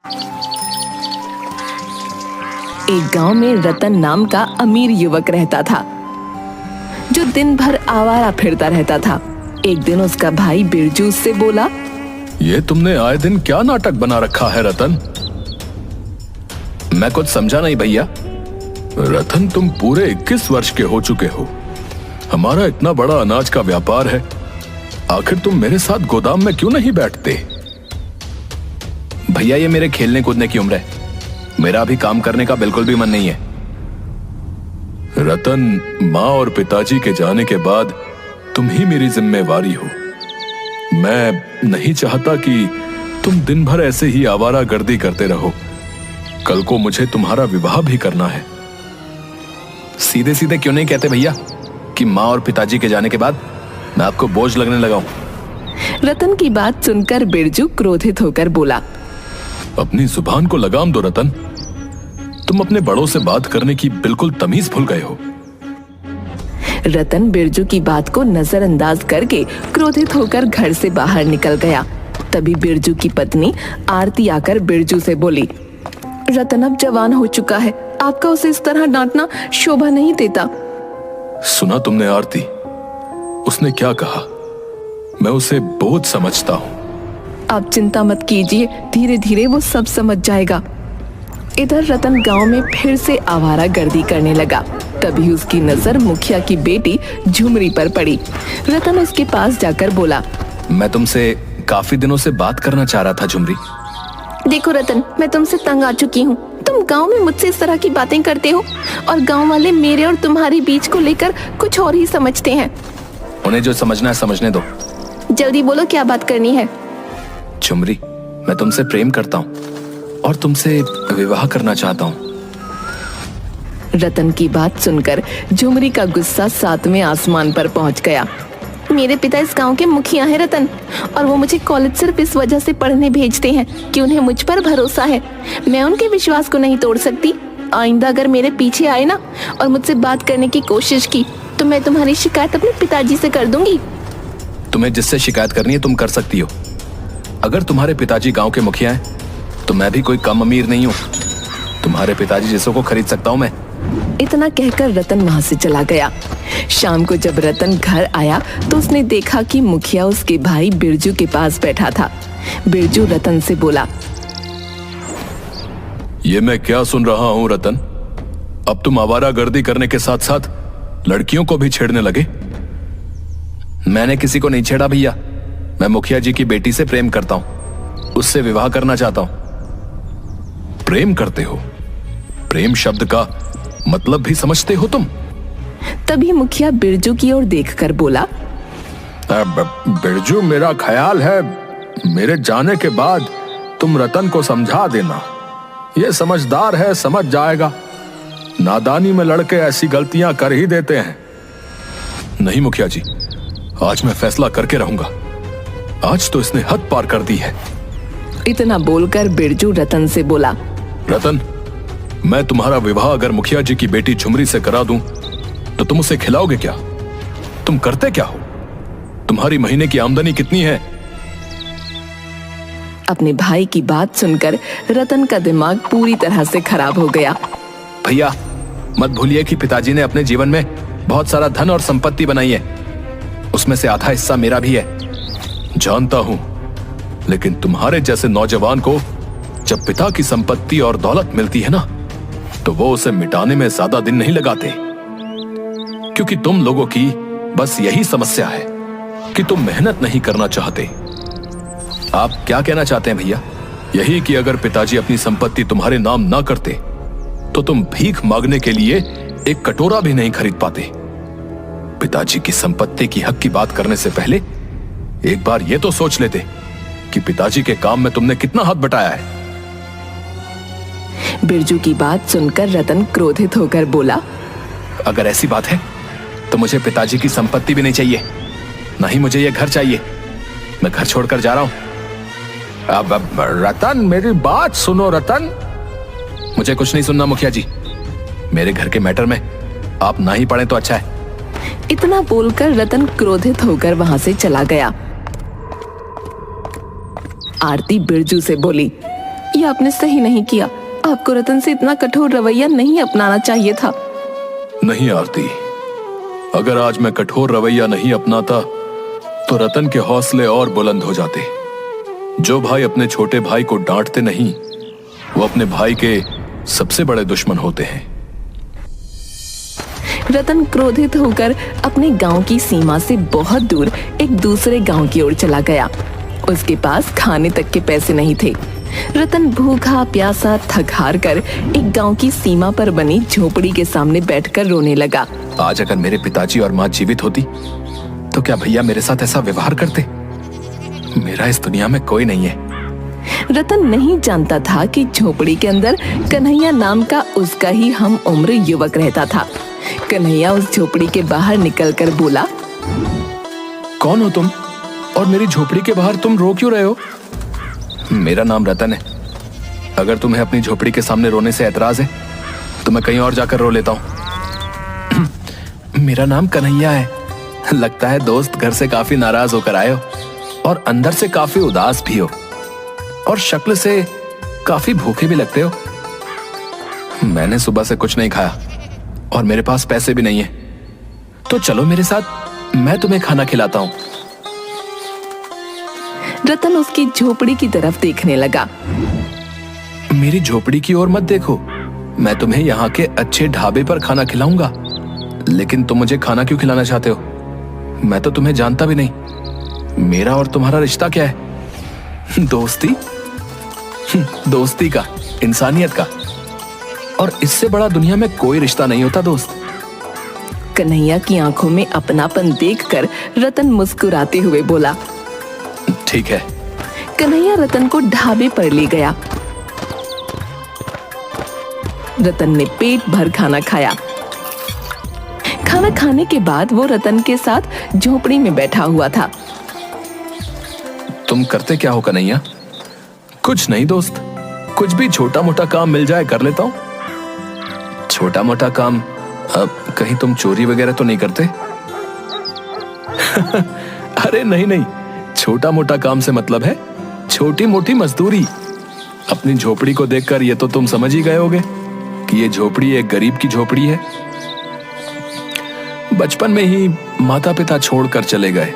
एक गांव में रतन नाम का अमीर युवक रहता था जो दिन भर आवारा फिरता रहता था। एक दिन उसका भाई बिरजू उससे बोला, ये तुमने आए दिन क्या नाटक बना रखा है रतन? मैं कुछ समझा नहीं भैया। रतन, तुम पूरे 21 वर्ष के हो चुके हो। हमारा इतना बड़ा अनाज का व्यापार है, आखिर तुम मेरे साथ गोदाम में क्यों नहीं बैठते? भैया, ये मेरे खेलने कूदने की उम्र है, मेरा अभी काम करने का बिल्कुल भी मन नहीं है। रतन, माँ और पिताजी के जाने के बाद तुम ही मेरी जिम्मेवारी हो। मैं नहीं चाहता कि तुम दिन भर ऐसे ही आवारागर्दी करते रहो। कल को मुझे तुम्हारा विवाह भी करना है। सीधे सीधे क्यों नहीं कहते भैया कि माँ और पिताजी के जाने के बाद मैं आपको बोझ लगने लगा हूं। रतन की बात सुनकर बिरजू क्रोधित होकर बोला, अपनी जुबान को लगाम दो रतन। तुम अपने बड़ों से बात करने की बिल्कुल तमीज भूल गए हो। रतन बिरजू की बात को नजरअंदाज करके क्रोधित होकर घर से बाहर निकल गया। तभी बिरजू की पत्नी आरती आकर बिरजू से बोली, रतन अब जवान हो चुका है, आपका उसे इस तरह डांटना शोभा नहीं देता। सुना तुमने आरती, उसने क्या कहा? मैं उसे बोझ समझता हूँ। आप चिंता मत कीजिए, धीरे धीरे वो सब समझ जाएगा। इधर रतन गांव में फिर से आवारागर्दी करने लगा। तभी उसकी नजर मुखिया की बेटी झुमरी पर पड़ी। रतन उसके पास जाकर बोला, मैं तुमसे काफी दिनों से बात करना चाह रहा था झुमरी। देखो रतन, मैं तुमसे तंग आ चुकी हूँ। तुम गांव में मुझसे इस तरह की बातें करते हो और गांव वाले मेरे और तुम्हारे बीच को लेकर कुछ और ही समझते हैं। उन्हें जो समझना है समझने दो। जल्दी बोलो, क्या बात करनी है? झुमरी, मैं तुमसे प्रेम करता हूँ और तुमसे विवाह करना चाहता हूँ। रतन की बात सुनकर झुमरी का गुस्सा 7वें आसमान पर पहुंच गया। मेरे पिता इस गांव के मुखिया हैं रतन, और वो मुझे कॉलेज सिर्फ इस वजह से पढ़ने भेजते हैं कि उन्हें मुझ पर भरोसा है। मैं उनके विश्वास को नहीं तोड़ सकती। आइंदा अगर मेरे पीछे आए ना और मुझसे बात करने की कोशिश की तो मैं तुम्हारी शिकायत अपने पिताजी से कर दूंगी। तुम्हें जिससे शिकायत करनी है तुम कर सकती हो। अगर तुम्हारे पिताजी गांव के मुखिया हैं तो मैं भी कोई कम अमीर नहीं हूँ। तुम्हारे पिताजी जैसों को खरीद सकता हूँ मैं। इतना कहकर रतन वहां से चला गया। शाम को जब रतन घर आया तो उसने देखा कि मुखिया उसके भाई बिरजू के पास बैठा था। बिरजू रतन से बोला, ये मैं क्या सुन रहा हूँ रतन? अब तुम आवारागर्दी करने के साथ साथ लड़कियों को भी छेड़ने लगे? मैंने किसी को नहीं छेड़ा भैया। मैं मुखिया जी की बेटी से प्रेम करता हूँ, उससे विवाह करना चाहता हूँ। प्रेम करते हो? प्रेम शब्द का मतलब भी समझते हो तुम? तभी मुखिया बिरजू की ओर देखकर बोला, बिरजू, मेरा ख्याल है मेरे जाने के बाद तुम रतन को समझा देना। ये समझदार है, समझ जाएगा। नादानी में लड़के ऐसी गलतियां कर ही देते हैं। नहीं मुखिया जी, आज मैं फैसला करके रहूंगा। आज तो इसने हद पार कर दी है। इतना बोलकर बिरजू रतन से बोला, रतन, मैं तुम्हारा विवाह अगर मुखिया जी की बेटी झुमरी से करा दूं तो तुम उसे खिलाओगे क्या? तुम करते क्या हो? तुम्हारी महीने की आमदनी कितनी है? अपने भाई की बात सुनकर रतन का दिमाग पूरी तरह से खराब हो गया। भैया, मत भूलिए कि पिताजी ने अपने जीवन में बहुत सारा धन और संपत्ति बनाई है। उसमें से आधा हिस्सा मेरा भी है। जानता हूं, लेकिन तुम्हारे जैसे नौजवान को जब पिता की संपत्ति और दौलत मिलती है ना, तो वो उसे मिटाने में ज्यादा दिन नहीं लगाते। क्योंकि तुम लोगों की बस यही समस्या है कि तुम मेहनत नहीं करना चाहते। आप क्या कहना चाहते हैं भैया? यही कि अगर पिताजी अपनी संपत्ति तुम्हारे नाम ना करते तो तुम भीख मांगने के लिए एक कटोरा भी नहीं खरीद पाते। पिताजी की संपत्ति की हक की बात करने से पहले एक बार ये तो सोच लेते कि पिताजी के काम में तुमने कितना हाथ बटाया है। बिरजू की बात सुनकर रतन क्रोधित होकर बोला, अगर ऐसी बात है तो मुझे पिताजी की संपत्ति भी नहीं चाहिए, ना ही मुझे ये घर चाहिए। मैं घर छोड़कर जा रहा हूं। अब रतन, मेरी बात सुनो रतन। मुझे कुछ नहीं सुनना मुखिया जी। मेरे घर के मैटर में आप ना ही पड़े तो अच्छा है। इतना बोलकर रतन क्रोधित होकर वहां से चला गया। आरती बिरजू से बोली, ये आपने सही नहीं किया। आपको रतन से इतना कठोर रवैया नहीं अपनाना चाहिए था। नहीं आरती, अगर आज मैं कठोर रवैया नहीं अपनाता तो रतन के हौसले और बुलंद हो जाते। जो भाई अपने छोटे भाई को डांटते नहीं, वो अपने भाई के सबसे बड़े दुश्मन होते हैं। रतन क्रोधित होकर अपने गांव की सीमा से बहुत दूर एक दूसरे गांव की ओर चला गया। उसके पास खाने तक के पैसे नहीं थे। रतन भूखा प्यासा थक हार कर एक गांव की सीमा पर बनी झोपड़ी के सामने बैठकर रोने लगा। आज अगर मेरे पिताजी और माँ जीवित होती तो क्या भैया मेरे साथ ऐसा व्यवहार करते? मेरा इस दुनिया में कोई नहीं है। रतन नहीं जानता था कि झोपड़ी के अंदर कन्हैया नाम का उसका ही हम उम्र युवक रहता था। कन्हैया उस झोपड़ी के बाहर निकलकर बोला, कौन हो तुम और मेरी झोपड़ी के बाहर तुम रो क्यों रहे हो? मेरा नाम रतन है। अगर तुम्हें अपनी झोपड़ी के सामने रोने से ऐतराज है तो मैं कहीं और जाकर रो लेता हूँ। मेरा नाम कन्हैया है। लगता है दोस्त घर से काफी नाराज होकर आए हो और अंदर से काफी उदास भी हो और शक्ल से काफी भूखे भी लगते हो। मैंने सुबह से कुछ नहीं खाया और मेरे पास पैसे भी नहीं है, तो चलो मेरे साथ, मैं तुम्हें खाना खिलाता हूँ। रतन उसकी झोपड़ी की तरफ देखने लगा। मेरी झोपड़ी की ओर मत देखो, मैं तुम्हें यहाँ के अच्छे ढाबे पर खाना खिलाऊंगा। लेकिन तुम मुझे खाना क्यों खिलाना चाहते हो? मैं तो तुम्हें जानता भी नहीं। मेरा और तुम्हारा रिश्ता क्या है? दोस्ती? दोस्ती का, इंसानियत का, और इससे बड़ा दुनिया में कोई रिश्ता नहीं होता दोस्त। कन्हैया की आंखों में अपनापन देखकर रतन मुस्कुराते हुए बोला, ठीक है। कन्हैया रतन को ढाबे पर ले गया। रतन ने पेट भर खाना खाया। खाना खाने के बाद वो रतन के साथ झोपड़ी में बैठा हुआ था। तुम करते क्या हो कन्हैया? कुछ नहीं दोस्त, कुछ भी छोटा मोटा काम मिल जाए कर लेता हूँ। छोटा मोटा काम? अब कहीं तुम चोरी वगैरह तो नहीं करते? अरे नहीं नहीं, छोटा मोटा काम से मतलब है छोटी मोटी मजदूरी। अपनी झोपड़ी को देखकर ये तो तुम समझ ही गए होगे कि ये झोपड़ी एक गरीब की झोपड़ी है। बचपन में ही माता पिता छोड़कर चले गए,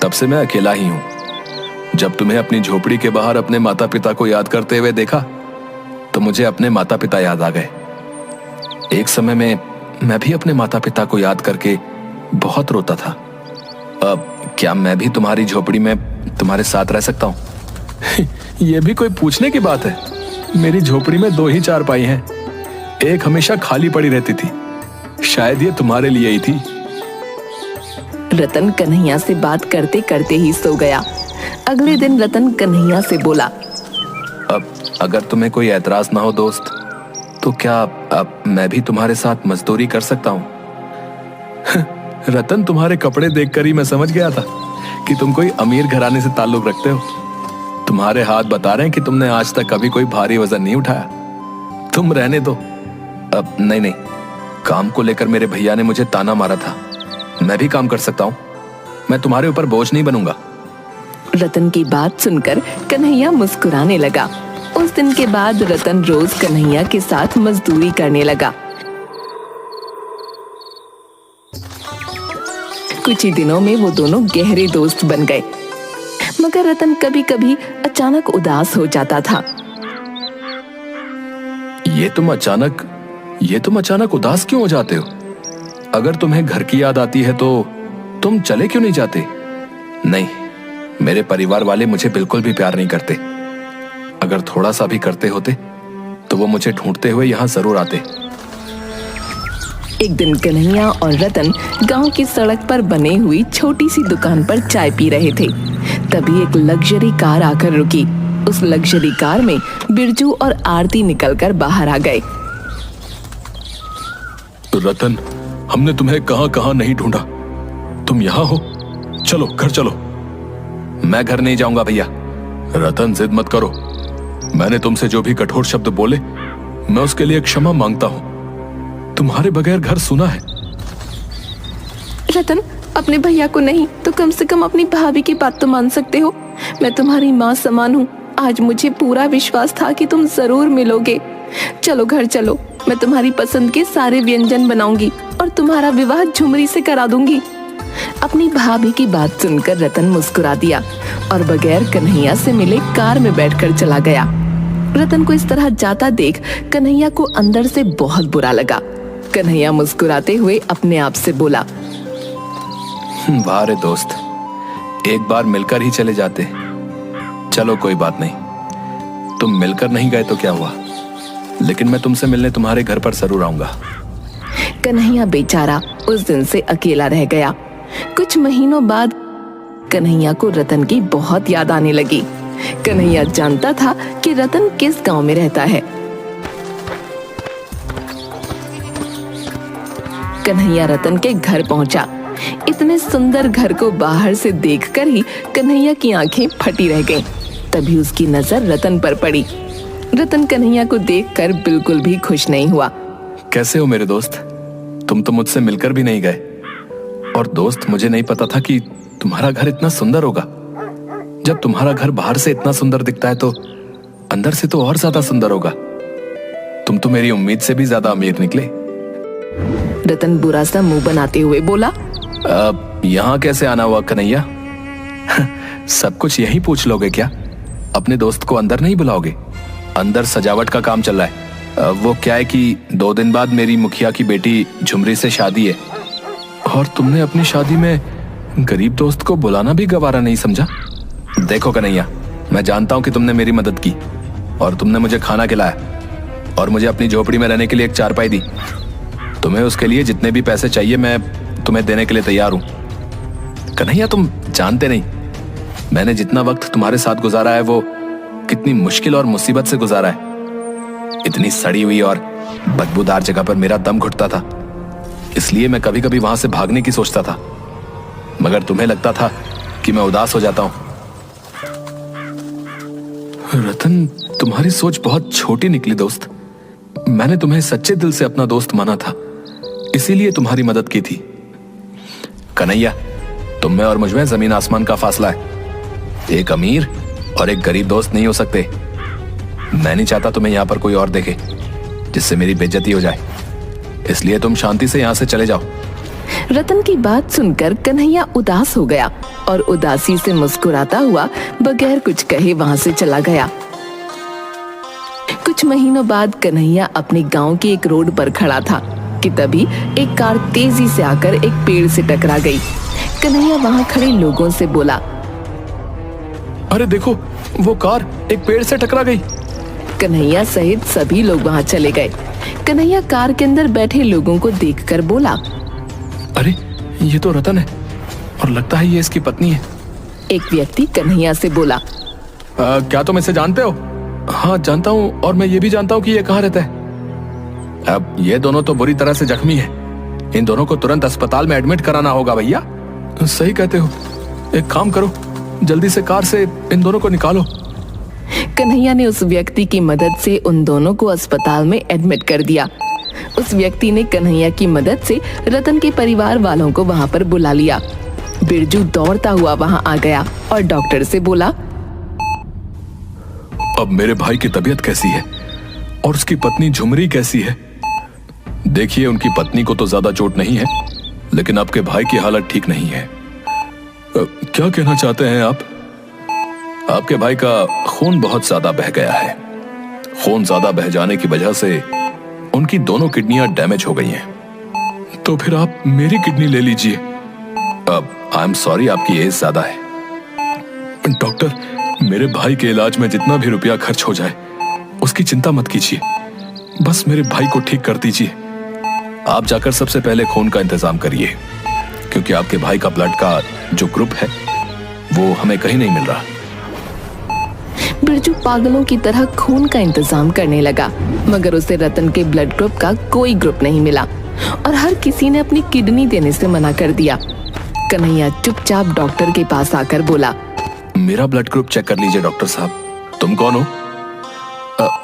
तब से मैं अकेला ही हूं। जब तुम्हें अपनी झोपड़ी के बाहर अपने माता पिता को याद करते हुए देखा तो मुझे अपने माता पिता याद आ गए। एक समय में मैं भी अपने माता पिता को याद करके बहुत रोता था। अब क्या मैं भी तुम्हारी झोपड़ी में तुम्हारे साथ रह सकता हूँ? यह भी कोई पूछने की बात है? मेरी झोपड़ी में 2 ही चारपाई हैं। एक हमेशा खाली पड़ी रहती थी, शायद ये तुम्हारे लिए ही थी। रतन कन्हैया से बात करते करते ही सो गया। अगले दिन रतन कन्हैया से बोला, अब अगर तुम्हें कोई ऐतराज ना हो दोस्त, तो क्या अब मैं भी तुम्हारे साथ मजदूरी कर सकता हूँ? रतन, तुम्हारे कपड़े देखकर ही मैं समझ गया था कि तुम कोई अमीर घराने से ताल्लुक रखते हो। तुम्हारे हाथ बता रहे हैं कि तुमने आज तक कभी कोई भारी वजन नहीं उठाया। तुम रहने दो। अब नहीं, काम को लेकर मेरे भैया ने मुझे ताना मारा था। मैं भी काम कर सकता हूँ, मैं तुम्हारे ऊपर बोझ नहीं बनूंगा। रतन की बात सुनकर कन्हैया मुस्कुराने लगा। उस दिन के बाद रतन रोज कन्हैया के साथ मजदूरी करने लगा। कुछ ही दिनों में वो दोनों गहरे दोस्त बन गए। मगर रतन कभी कभी अचानक उदास हो जाता था। ये तुम अचानक उदास क्यों हो जाते हो? अगर तुम्हें घर की याद आती है तो तुम चले क्यों नहीं जाते? नहीं, मेरे परिवार वाले मुझे बिल्कुल भी प्यार नहीं करते। अगर थोड़ा सा भी करते होते तो वो मुझे ढूंढते हुए यहाँ जरूर आते। एक दिन कन्हैया और रतन गांव की सड़क पर बने हुई छोटी सी दुकान पर चाय पी रहे थे। तभी एक लग्जरी कार आकर रुकी। उस लग्जरी कार में बिरजू और आरती निकलकर बाहर आ गए। तो रतन, हमने तुम्हें कहां कहां नहीं ढूंढा, तुम यहाँ हो। चलो घर चलो। मैं घर नहीं जाऊंगा भैया। रतन, जिद मत करो। मैंने तुमसे जो भी कठोर शब्द बोले, मैं उसके लिए क्षमा मांगता हूं। तुम्हारे बगैर घर सुना है। रतन, अपने भैया को नहीं तो कम से कम अपनी भाभी की बात तो मान सकते हो। मैं तुम्हारी माँ समान हूँ। आज मुझे पूरा विश्वास था कि तुम जरूर मिलोगे। चलो घर चलो, मैं तुम्हारी पसंद के सारे व्यंजन बनाऊंगी और तुम्हारा विवाह झुमरी से करा दूंगी। अपनी भाभी की बात सुनकर रतन मुस्कुरा दिया और बगैर कन्हैया से मिले कार में बैठकर चला गया। रतन को इस तरह जाता देख कन्हैया को अंदर से बहुत बुरा लगा। कन्हैया मुस्कुराते हुए अपने आप से बोला, वाह रे दोस्त, एक बार मिलकर ही चले जाते। चलो कोई बात नहीं, तुम मिलकर नहीं गए तो क्या हुआ, लेकिन मैं तुमसे मिलने तुम्हारे घर पर जरूर आऊंगा। कन्हैया बेचारा उस दिन से अकेला रह गया। कुछ महीनों बाद कन्हैया को रतन की बहुत याद आने लगी। कन्हैया जानता था कि रतन किस गांव में रहता है। कन्हैया रतन के घर पहुंचा। इतने सुंदर घर को बाहर से देखकर ही कन्हैया की आंखें फटी रह गईं। तभी उसकी नजर रतन पर पड़ी। रतन कन्हैया को देखकर बिल्कुल भी खुश नहीं हुआ। कैसे हो मेरे दोस्त? तुम तो मुझसे मिलकर भी नहीं गए। और दोस्त, मुझे नहीं पता था कि तुम्हारा घर इतना सुंदर होगा। जब तुम्हारा घर बाहर से इतना सुंदर दिखता है तो अंदर से तो और ज्यादा सुंदर होगा। तुम तो मेरी उम्मीद से भी ज्यादा अमीर निकले। रतन बुरा सा मुंह बनाते हुए बोला, यहाँ कैसे आना हुआ कन्हैया? सब कुछ यही पूछ लोगे क्या? अपने दोस्त को अंदर नहीं बुलाओगे? अंदर सजावट का काम चल रहा है। वो क्या है कि 2 दिन बाद मेरी मुखिया की बेटी झुमरी से शादी है, और तुमने अपनी शादी में गरीब दोस्त को बुलाना भी गवारा नहीं समझा। देखो कन्हैया, मैं जानता हूँ कि तुमने मेरी मदद की और तुमने मुझे खाना खिलाया और मुझे अपनी झोपड़ी में रहने के लिए एक चारपाई दी। तुम्हें उसके लिए जितने भी पैसे चाहिए मैं तुम्हें देने के लिए तैयार हूं। कन्हैया, तुम जानते नहीं मैंने जितना वक्त तुम्हारे साथ गुजारा है वो कितनी मुश्किल और मुसीबत से गुजारा है। इतनी सड़ी हुई और बदबूदार जगह पर मेरा दम घुटता था, इसलिए मैं कभी कभी वहां से भागने की सोचता था, मगर तुम्हें लगता था कि मैं उदास हो जाता हूं। रतन, तुम्हारी सोच बहुत छोटी निकली दोस्त। मैंने तुम्हें सच्चे दिल से अपना दोस्त माना था, इसीलिए तुम्हारी मदद की थी। कन्हैया, तुम में और मुझ में जमीन आसमान का फासला है। एक अमीर और एक गरीब दोस्त नहीं हो सकते। मैं नहीं चाहता तुम्हें यहाँ पर कोई और देखे जिससे मेरी बेइज्जती हो जाए, इसलिए तुम शांति से यहाँ से चले जाओ। रतन की बात सुनकर कन्हैया उदास हो गया और उदासी से मुस्कुराता हुआ बगैर कुछ कहे वहां से चला गया। कुछ महीनों बाद कन्हैया अपने गांव की एक रोड पर खड़ा था कि तभी एक कार तेजी से आकर एक पेड़ से टकरा गई। कन्हैया वहां खड़े लोगों से बोला, अरे देखो, वो कार एक पेड़ से टकरा गई। कन्हैया सहित सभी लोग वहां चले गए। कन्हैया कार के अंदर बैठे लोगों को देखकर बोला, अरे ये तो रतन है और लगता है ये इसकी पत्नी है। एक व्यक्ति कन्हैया से बोला, क्या तुम इसे जानते हो? हाँ जानता हूँ, और मैं ये भी जानता हूँ कि ये कहाँ रहता है। अब ये दोनों तो बुरी तरह से जख्मी हैं। इन दोनों को तुरंत अस्पताल में एडमिट कराना होगा भैया। सही कहते हो, एक काम करो, जल्दी से कार से इन दोनों को निकालो। कन्हैया ने उस व्यक्ति की मदद से उन दोनों को अस्पताल में एडमिट कर दिया। उस व्यक्ति ने कन्हैया की मदद से रतन के परिवार वालों को वहां पर बुला लिया। बिरजू दौड़ता हुआ वहां आ गया और डॉक्टर से बोला, अब मेरे भाई की तबीयत कैसी है और उसकी पत्नी झुमरी कैसी है? देखिए, उनकी पत्नी को तो ज्यादा चोट नहीं है, लेकिन आपके भाई की हालत ठीक नहीं है। क्या कहना चाहते हैं आप? आपके भाई का खून बहुत ज्यादा बह गया है। खून ज्यादा बह जाने की वजह से उनकी दोनों किडनियां डैमेज हो गई हैं। तो फिर आप मेरी किडनी ले लीजिए। अब आई एम सॉरी, आपकी एज ज्यादा है। डॉक्टर, मेरे भाई के इलाज में जितना भी रुपया खर्च हो जाए उसकी चिंता मत कीजिए, बस मेरे भाई को ठीक कर दीजिए। आप जाकर सबसे पहले खून का इंतजाम करिए, क्योंकि आपके भाई का ब्लड का जो ग्रुप है वो हमें कहीं नहीं मिल रहा। बिरजू पागलों की तरह खून का इंतजाम करने लगा, मगर उसे रतन के ब्लड ग्रुप का कोई ग्रुप नहीं मिला और हर किसी ने अपनी किडनी देने से मना कर दिया। कन्हैया चुपचाप डॉक्टर के पास आकर बोला, मेरा ब्लड ग्रुप चेक कर लीजिए डॉक्टर साहब। तुम कौन हो?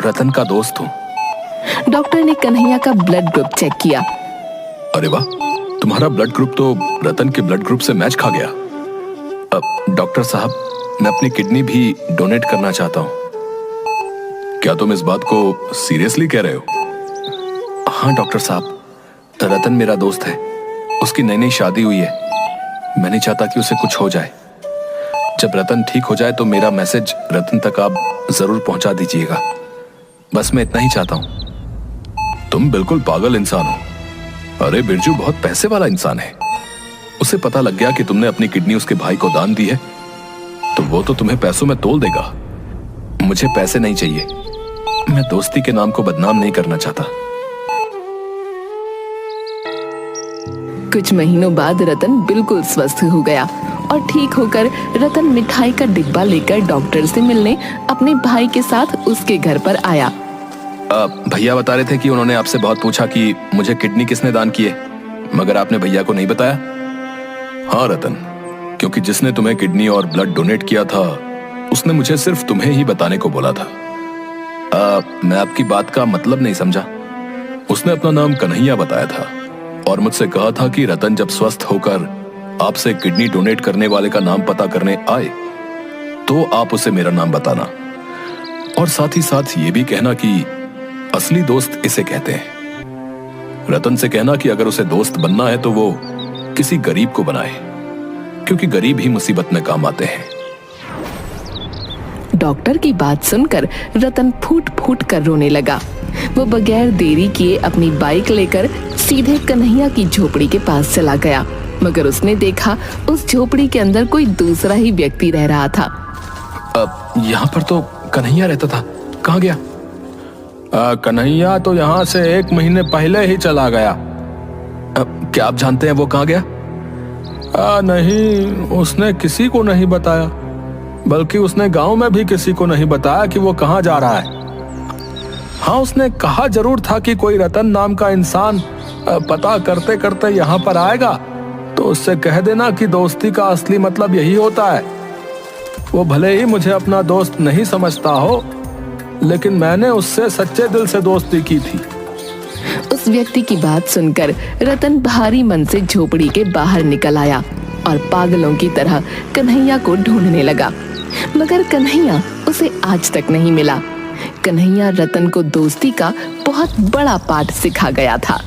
रतन का दोस्त हूँ। डॉक्टर ने कन्हैया का ब्लड ग्रुप चेक किया। अरे वाह, तुम्हारा ब्लड ग्रुप तो रतन के ब्लड ग्रुप से मैच खा गया। डॉक्टर साहब, मैं अपनी किडनी भी डोनेट करना चाहता हूँ। क्या तुम इस बात को सीरियसली कह रहे हो? हाँ डॉक्टर साहब, रतन मेरा दोस्त है। उसकी नई नई शादी हुई है। मैं नहीं चाहता कि उसे कुछ हो जाए। जब रतन ठीक हो जाए तो मेरा मैसेज रतन तक आप जरूर पहुंचा दीजिएगा। बस मैं इतना ही चाहता हूं। तुम बिल्कुल पागल इंसान हो। अरे बिरजू बहुत पैसे वाला इंसान है। उसे पता लग गया कि तुमने अपनी किडनी उसके भाई को दान दी है तो वो तो तुम्हें पैसों में तोल देगा। मुझे पैसे नहीं चाहिए। मैं दोस्ती के नाम को बदनाम नहीं करना चाहता। कुछ महीनों बाद रतन बिल्कुल स्वस्थ हो गया और ठीक होकर रतन मिठाई का डिब्बा लेकर डॉक्टर से मिलने अपने भाई के साथ उसके घर पर आया। भैया बता रहे थे कि उन्होंने आपसे बहुत पूछा कि मुझे किडनी किसने दान की है, मगर आपने भैया को नहीं बताया। हाँ रतन, क्योंकि जिसने तुम्हें किडनी और ब्लड डोनेट किया था उसने मुझे सिर्फ तुम्हें ही बताने को बोला था। मैं आपकी बात का मतलब नहीं समझा। उसने अपना नाम कन्हैया बताया था और मुझसे कहा था कि रतन जब स्वस्थ होकर आपसे किडनी डोनेट करने वाले का नाम पता करने आए तो आप उसे मेरा नाम बताना और साथ ही साथ ये भी कहना कि असली दोस्त इसे कहते हैं। रतन से कहना कि अगर उसे दोस्त बनना है तो वो किसी गरीब को बनाए, क्योंकि गरीब ही मुसीबत में काम आते हैं। डॉक्टर की बात सुनकर रतन फूट फूट कर रोने लगा। वो बगैर देरी किए अपनी बाइक लेकर सीधे कन्हैया की झोपड़ी के पास चला गया, मगर उसने देखा उस झोपड़ी के अंदर कोई दूसरा ही व्यक्ति रह रहा था। यहाँ पर तो कन्हैया रहता था, कहाँ गया? कन्हैया तो यहाँ से 1 महीने पहले ही चला गया। क्या आप जानते हैं वो कहाँ गया? नहीं, उसने किसी को नहीं बताया, बल्कि उसने गांव में भी किसी को नहीं बताया कि वो कहाँ जा रहा है। हाँ, उसने कहा जरूर था कि कोई रतन नाम का इंसान पता करते करते यहाँ पर आएगा तो उससे कह देना कि दोस्ती का असली मतलब यही होता है। वो भले ही मुझे अपना दोस्त नहीं समझता हो, लेकिन मैंने उससे सच्चे दिल से दोस्ती की थी। उस व्यक्ति की बात सुनकर रतन भारी मन से झोपड़ी के बाहर निकल आया और पागलों की तरह कन्हैया को ढूंढने लगा, मगर कन्हैया उसे आज तक नहीं मिला। कन्हैया रतन को दोस्ती का बहुत बड़ा पाठ सिखा गया था।